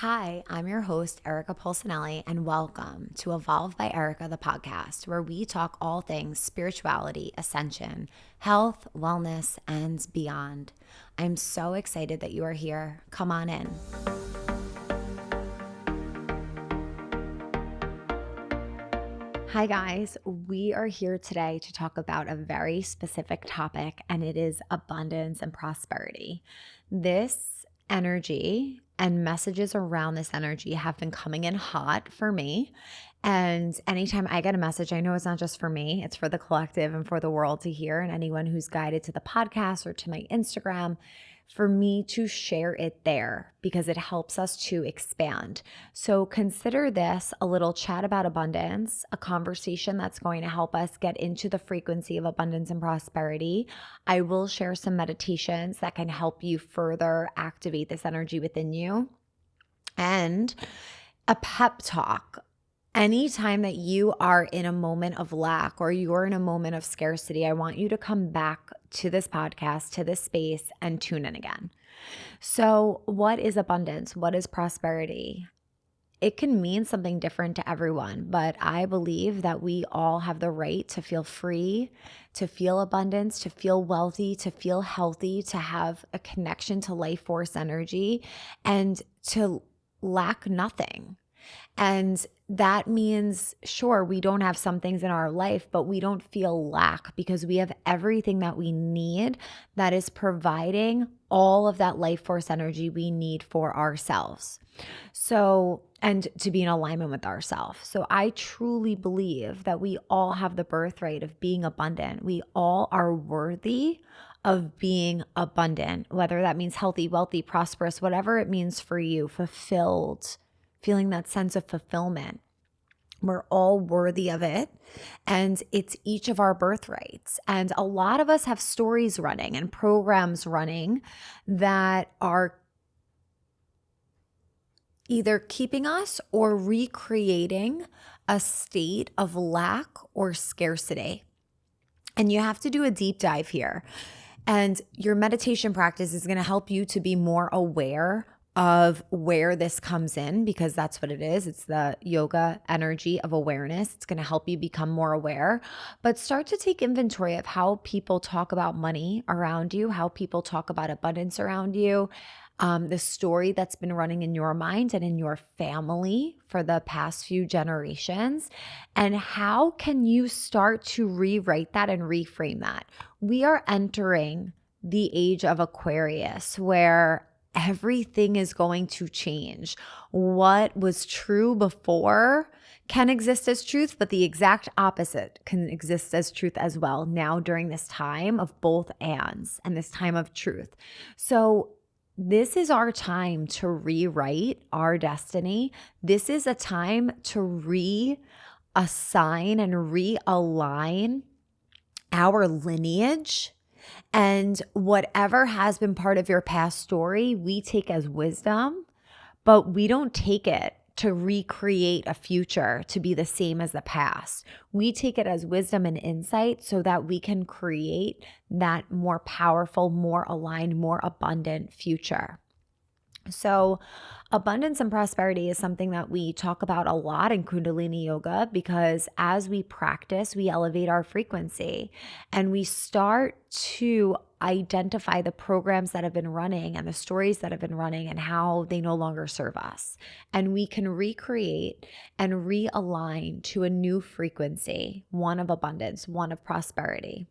Hi, I'm your host, Erica Polsinelli, and welcome to Evolve by Erica, the podcast, where we talk all things spirituality, ascension, health, wellness, and beyond. I'm so excited that you are here. Come on in. Hi, guys. We are here today to talk about a very specific topic, and it is abundance and prosperity. This energy and messages around this energy have been coming in hot for me. And anytime I get a message, I know it's not just for me, it's for the collective and for the world to hear. And anyone who's guided to the podcast or to my Instagram, for me to share it there because it helps us to expand. So consider this a little chat about abundance, a conversation that's going to help us get into the frequency of abundance and prosperity. I will share some meditations that can help you further activate this energy within you, and a pep talk. Anytime that you are in a moment of lack or you're in a moment of scarcity, I want you to come back to this podcast, to this space, and tune in again. So, what is abundance? What is prosperity? It can mean something different to everyone, but I believe that we all have the right to feel free, to feel abundance, to feel wealthy, to feel healthy, to have a connection to life force energy, and to lack nothing. And that means, sure, we don't have some things in our life, but we don't feel lack because we have everything that we need that is providing all of that life force energy we need for ourselves. So, and to be in alignment with ourselves. So I truly believe that we all have the birthright of being abundant. We all are worthy of being abundant, whether that means healthy, wealthy, prosperous, whatever it means for you, fulfilled, feeling that sense of fulfillment. We're all worthy of it, and it's each of our birthrights. And a lot of us have stories running and programs running that are either keeping us or recreating a state of lack or scarcity. And you have to do a deep dive here. And your meditation practice is going to help you to be more aware of where this comes in, because that's what it is. It's the yoga energy of awareness. It's going to help you become more aware, but start to take inventory of how people talk about money around you, how people talk about abundance around you, the story that's been running in your mind and in your family for the past few generations. And how can you start to rewrite that and reframe that? We are entering the age of Aquarius, where everything is going to change. What was true before can exist as truth, but the exact opposite can exist as truth as well now during this time of both ands and this time of truth. So this is our time to rewrite our destiny. This is a time to reassign and realign our lineage. And whatever has been part of your past story, we take as wisdom, but we don't take it to recreate a future to be the same as the past. We take it as wisdom and insight so that we can create that more powerful, more aligned, more abundant future. So abundance and prosperity is something that we talk about a lot in Kundalini Yoga, because as we practice, we elevate our frequency and we start to identify the programs that have been running and the stories that have been running and how they no longer serve us. And we can recreate and realign to a new frequency, one of abundance, one of prosperity.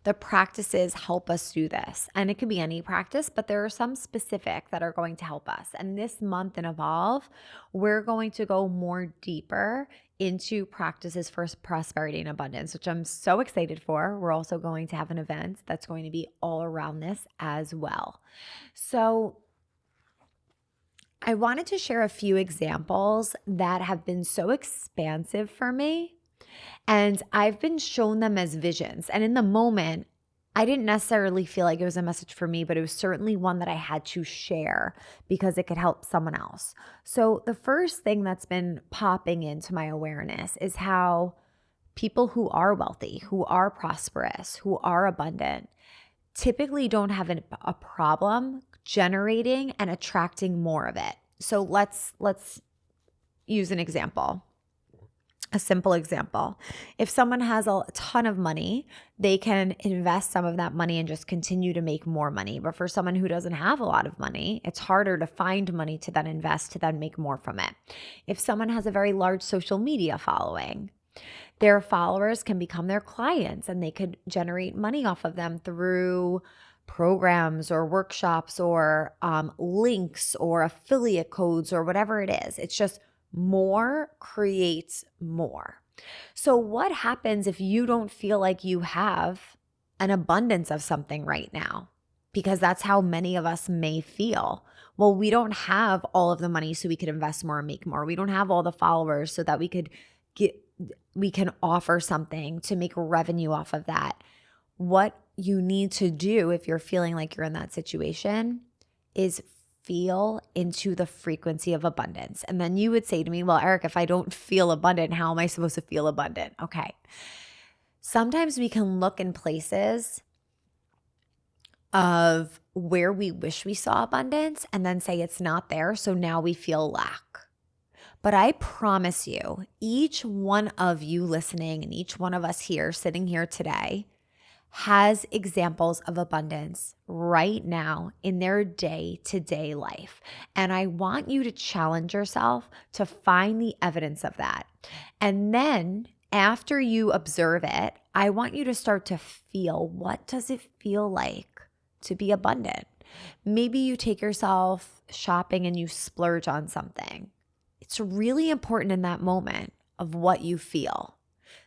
The practices help us do this. And it could be any practice, but there are some specific that are going to help us. And this month in Evolve, we're going to go more deeper into practices for prosperity and abundance, which I'm so excited for. We're also going to have an event that's going to be all around this as well. So I wanted to share a few examples that have been so expansive for me. And I've been shown them as visions. And in the moment, I didn't necessarily feel like it was a message for me, but it was certainly one that I had to share because it could help someone else. So the first thing that's been popping into my awareness is how people who are wealthy, who are prosperous, who are abundant, typically don't have a problem generating and attracting more of it. So let's use an example. A simple example. If someone has a ton of money, they can invest some of that money and just continue to make more money. But for someone who doesn't have a lot of money, it's harder to find money to then invest to then make more from it. If someone has a very large social media following, their followers can become their clients and they could generate money off of them through programs or workshops or links or affiliate codes or whatever it is. It's just more creates more. So what happens if you don't feel like you have an abundance of something right now? Because that's how many of us may feel. Well, we don't have all of the money so we could invest more and make more. We don't have all the followers so that we can offer something to make revenue off of that. What you need to do if you're feeling like you're in that situation is feel into the frequency of abundance. And then you would say to me, well, Eric, if I don't feel abundant, how am I supposed to feel abundant? Okay. Sometimes we can look in places of where we wish we saw abundance and then say it's not there. So now we feel lack. But I promise you, each one of you listening and each one of us here sitting here today has examples of abundance right now in their day-to-day life. And I want you to challenge yourself to find the evidence of that. And then after you observe it, I want you to start to feel, what does it feel like to be abundant? Maybe you take yourself shopping and you splurge on something. It's really important in that moment of what you feel.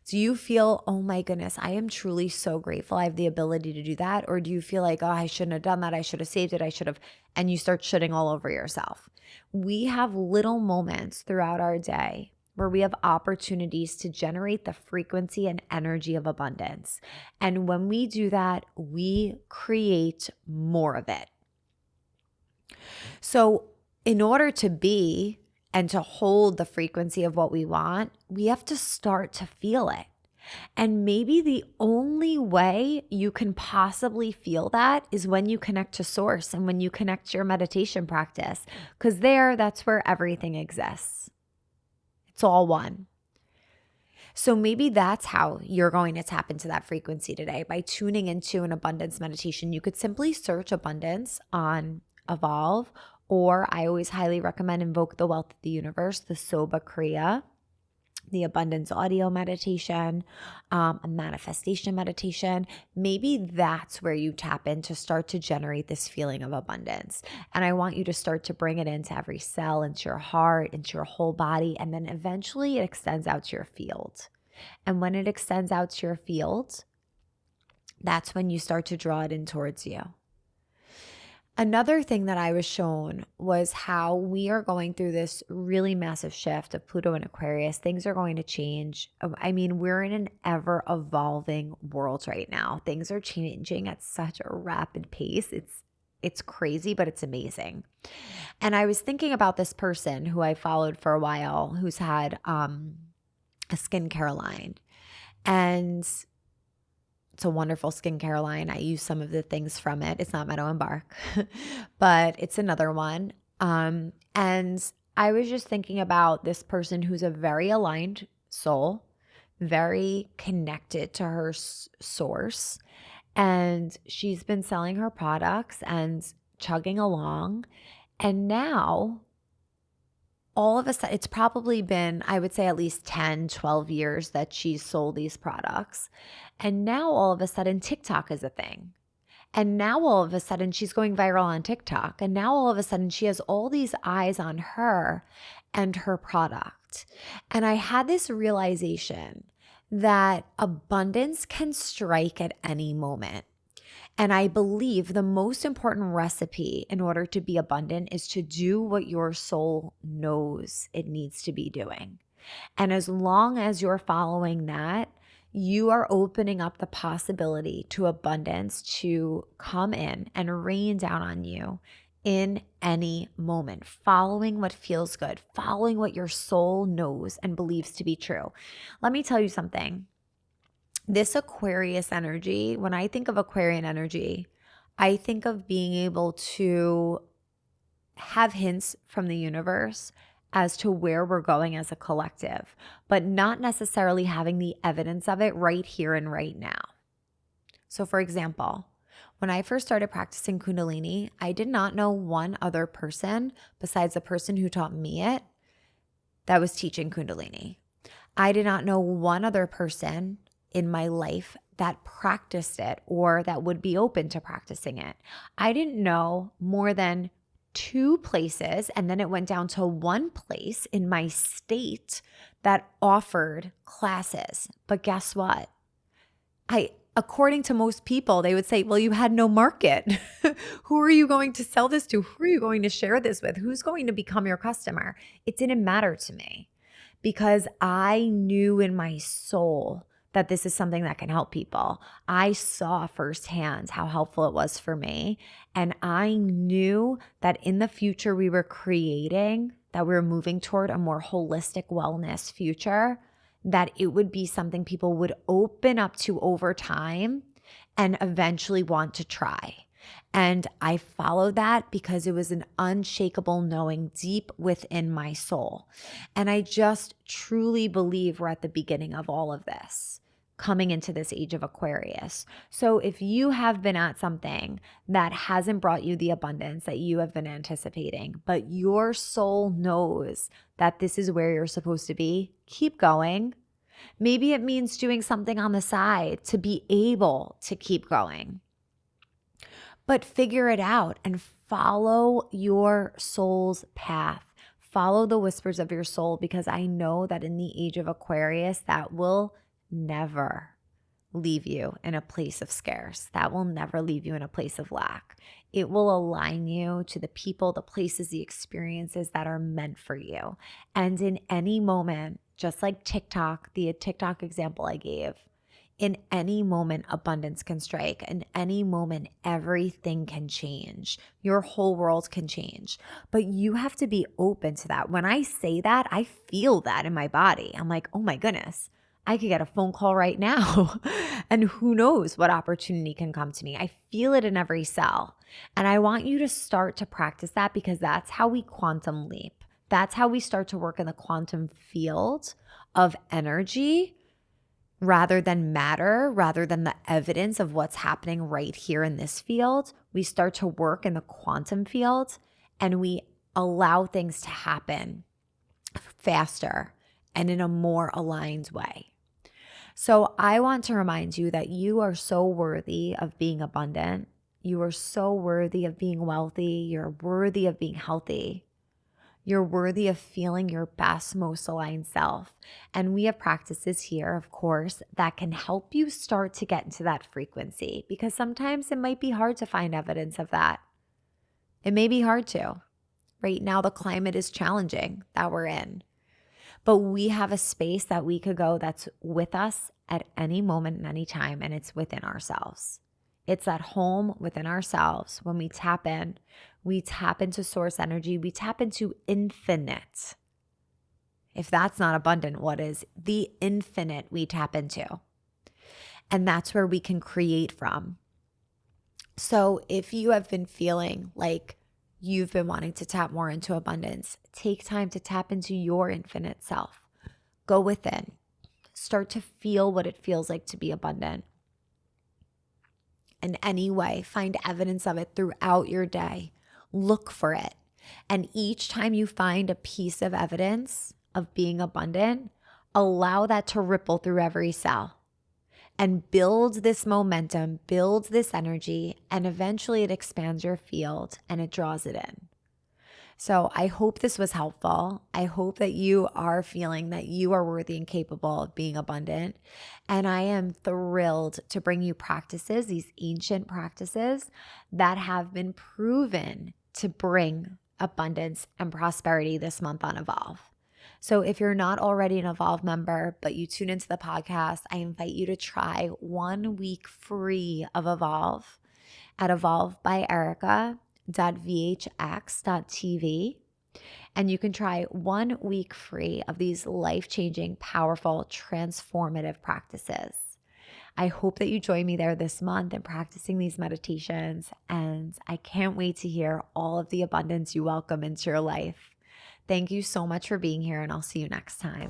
Do you feel, oh my goodness, I am truly so grateful I have the ability to do that? Or do you feel like, oh, I shouldn't have done that. I should have saved it. I should have, and you start shitting all over yourself. We have little moments throughout our day where we have opportunities to generate the frequency and energy of abundance. And when we do that, we create more of it. So in order to be and to hold the frequency of what we want, we have to start to feel it. And maybe the only way you can possibly feel that is when you connect to source and when you connect to your meditation practice, because that's where everything exists. It's all one. So maybe that's how you're going to tap into that frequency today, by tuning into an abundance meditation. You could simply search abundance on Evolve, or I always highly recommend Invoke the Wealth of the Universe, the Soba Kriya, the abundance audio meditation, a manifestation meditation. Maybe that's where you tap in to start to generate this feeling of abundance. And I want you to start to bring it into every cell, into your heart, into your whole body. And then eventually it extends out to your field. And when it extends out to your field, that's when you start to draw it in towards you. Another thing that I was shown was how we are going through this really massive shift of Pluto and Aquarius. Things are going to change. I mean, we're in an ever evolving world right now. Things are changing at such a rapid pace. It's crazy, but it's amazing. And I was thinking about this person who I followed for a while, who's had a skincare line. And it's a wonderful skincare line. I use some of the things from it. It's not Meadow and Bark, but it's another one. And I was just thinking about this person who's a very aligned soul, very connected to her source. And she's been selling her products and chugging along. And now all of a sudden, it's probably been, I would say, at least 10, 12 years that she's sold these products. And now all of a sudden, TikTok is a thing. And now all of a sudden, she's going viral on TikTok. And now all of a sudden, she has all these eyes on her and her product. And I had this realization that abundance can strike at any moment. And I believe the most important recipe in order to be abundant is to do what your soul knows it needs to be doing. And as long as you're following that, you are opening up the possibility to abundance to come in and rain down on you in any moment, following what feels good, following what your soul knows and believes to be true. Let me tell you something. This Aquarius energy, when I think of Aquarian energy, I think of being able to have hints from the universe as to where we're going as a collective, but not necessarily having the evidence of it right here and right now. So, for example, when I first started practicing Kundalini, I did not know one other person besides the person who taught me it that was teaching Kundalini. I did not know one other person in my life that practiced it or that would be open to practicing it. I didn't know more than 2 places, and then it went down to 1 place in my state that offered classes. But guess what? According to most people, they would say, well, you had no market. Who are you going to sell this to? Who are you going to share this with? Who's going to become your customer? It didn't matter to me because I knew in my soul that this is something that can help people. I saw firsthand how helpful it was for me. And I knew that in the future we were creating, that we were moving toward a more holistic wellness future, that it would be something people would open up to over time and eventually want to try. And I followed that because it was an unshakable knowing deep within my soul. And I just truly believe we're at the beginning of all of this, coming into this age of Aquarius. So if you have been at something that hasn't brought you the abundance that you have been anticipating, but your soul knows that this is where you're supposed to be, keep going. Maybe it means doing something on the side to be able to keep going. But figure it out and follow your soul's path. Follow the whispers of your soul, because I know that in the age of Aquarius, that will never leave you in a place of scarce. That will never leave you in a place of lack. It will align you to the people, the places, the experiences that are meant for you. And in any moment, just like TikTok, the TikTok example I gave, in any moment, abundance can strike. In any moment, everything can change. Your whole world can change. But you have to be open to that. When I say that, I feel that in my body. I'm like, oh my goodness, I could get a phone call right now. And who knows what opportunity can come to me. I feel it in every cell. And I want you to start to practice that, because that's how we quantum leap. That's how we start to work in the quantum field of energy, rather than matter, rather than the evidence of what's happening right here in this field. We start to work in the quantum field and we allow things to happen faster and in a more aligned way. So I want to remind you that you are so worthy of being abundant. You are so worthy of being wealthy. You're worthy of being healthy. You're worthy of feeling your best, most aligned self. And we have practices here, of course, that can help you start to get into that frequency, because sometimes it might be hard to find evidence of that. It may be hard to. Right now, the climate is challenging that we're in. But we have a space that we could go that's with us at any moment and any time, and it's within ourselves. It's at home within ourselves. When we tap into source energy, we tap into infinite. If that's not abundant, what is? The infinite we tap into. And that's where we can create from. So if you have been feeling like you've been wanting to tap more into abundance, take time to tap into your infinite self. Go within. Start to feel what it feels like to be abundant. In any way, find evidence of it throughout your day. Look for it. And each time you find a piece of evidence of being abundant, allow that to ripple through every cell and build this momentum, build this energy, and eventually it expands your field and it draws it in. So I hope this was helpful. I hope that you are feeling that you are worthy and capable of being abundant. And I am thrilled to bring you practices, these ancient practices that have been proven to bring abundance and prosperity this month on Evolve. So if you're not already an Evolve member, but you tune into the podcast, I invite you to try 1 week free of Evolve at evolvebyerica.vhx.tv. And you can try 1 week free of these life-changing, powerful, transformative practices. I hope that you join me there this month in practicing these meditations. And I can't wait to hear all of the abundance you welcome into your life. Thank you so much for being here, and I'll see you next time.